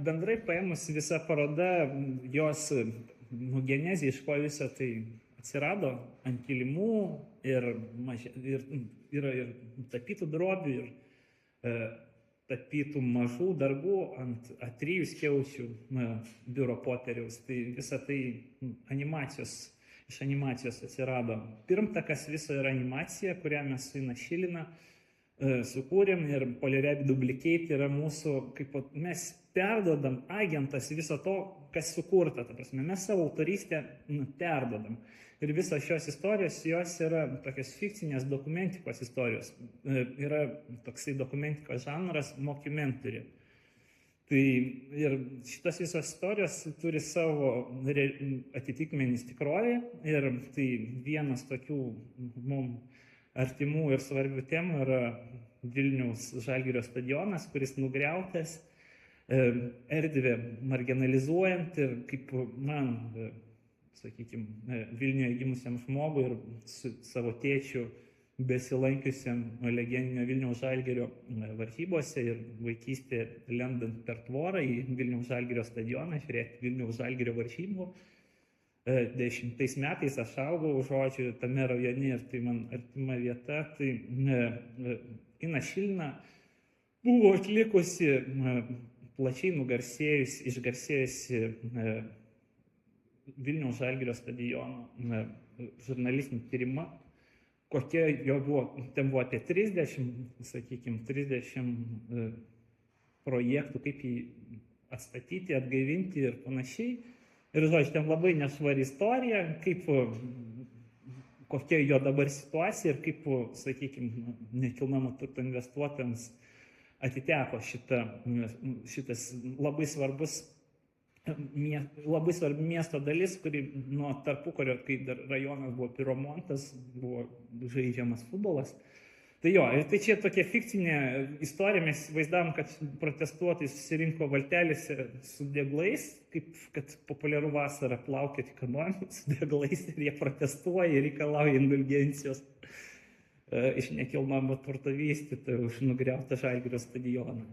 bendrai paėmus visa paroda, jos genezė, iš ko viso tai atsirado ant kilimų ir yra ir tapytų drobių, ir tapytų mažų darbų ant A3 skiaučių biuro popieriaus. Tai visa tai iš animacijos atsirado. Pirmtakas viso yra animacija, kurią mes su Ina Šilina sukūrėm, ir Polyred Duplicate yra mūsų, kaip mes perdodam agentas viso to, kas sukurta. Ta prasme, mes savo autorystę perdodam. Ir visos šios istorijos, jos yra tokios fikcinės dokumentikos istorijos. Yra toksai dokumentikos žanras mockumentary. Tai ir šitos visos istorijos turi savo atitikmenis tikrovėje, ir tai vienas tokių mums artimų ir svarbių temų yra Vilniaus Žalgirio stadionas, kuris nugriautas, erdvę marginalizuojant, ir kaip man, sakykime, Vilniuje gimusiam žmogui ir su savo tėčiu besilankiusiam legendinio Vilniaus Žalgirio varžybose ir vaikystė lendant per tvorą į Vilniaus Žalgirio stadioną, žiūrėti Vilniaus Žalgirio varžybų. 10 metais aš augau, žodžiu, tame rajone, ir tai man artima vieta. Tai Ina Šilina buvo atlikusi plačiai išgarsėjusi Vilniaus Žalgirio stadiono žurnalistinį tyrimą, kokie jo buvo. Ten buvo apie 30 projektų, kaip jį atstatyti, atgaivinti ir panašiai. Ir, žodžiu, ten labai nešvari istorija, kokia jo dabar situacija ir kaip, sakykime, nekilnojamo turto investuotojams atiteko šitas labai svarbi miesto dalis, kuri nuo tarpukario, kai dar rajonas buvo Piromontas, buvo žaidžiamas futbolas. Tai jo, ir tai čia tokia fikcinė istorija, mes vaizdavom, kad protestuotojai susirinko valtelėse su deglais, kaip kad populiaru vasarą plaukioti kanoju su deglais, ir jie protestuoja ir reikalauja indulgencijos iš nekilnojamo turto vystytojų už nugriautą Žalgirio stadioną.